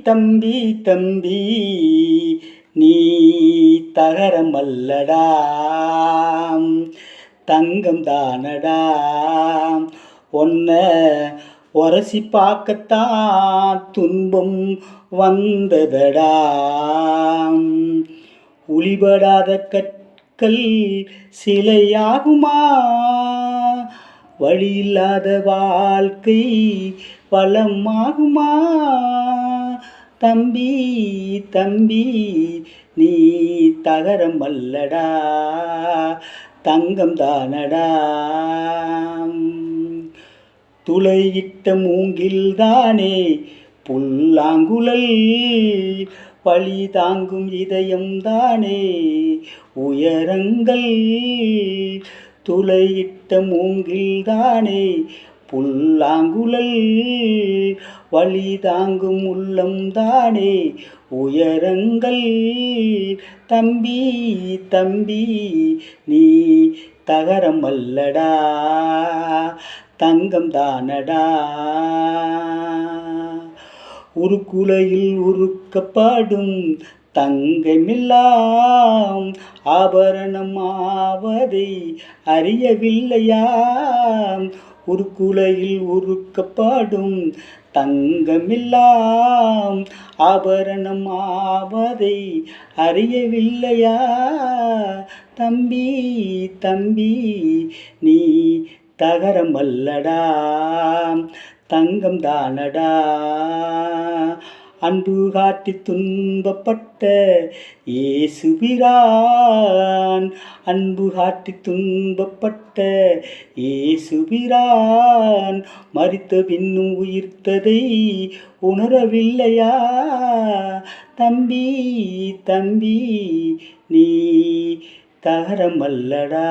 தம்பி தம்பி நீ தகரமல்லடா, தங்கம் தானடா. ஒன்ன உரசி பார்க்கத்தான் துன்பம் வந்ததடா. உளிபடாத கற்கள் சிலையாகுமா, வழியில்லாத வாழ்க்கை வளமாகுமா. தம்பி தம்பி நீ தகரமல்லடா, தங்கம் தானடா. துளையிட்ட மூங்கில்தானே புல்லாங்குழல், வழி தாங்கும் இதயம் தானே உயரங்கள். துளையிட்ட மூங்கில்தானே புல்லாங்குழல், வழி தாங்கும் உள்ளம் தானே உயரங்கள். தம்பி தம்பி நீ தகரமல்லடா, தங்கம் தானடா. உருக்குலையில் உருக்கப்படும் தங்கமெல்லாம் ஆபரணமாவதை அறியவில்லையாம். உருக்குலையில் உருக்கப்படும் தங்கமெல்லாம் ஆபரணமாவதை அறியவில்லையா. தம்பி தம்பி நீ தகரமல்லடா, தங்கம் தானடா. அன்பு காட்டி துன்பப்பட்ட இயேசுபிரான், அன்பு காட்டி துன்பப்பட்ட இயேசுபிரான், மரித்த பின்னும் உயிர்த்ததை உணரவில்லையா. தம்பி தம்பி நீ தகரமல்லடா.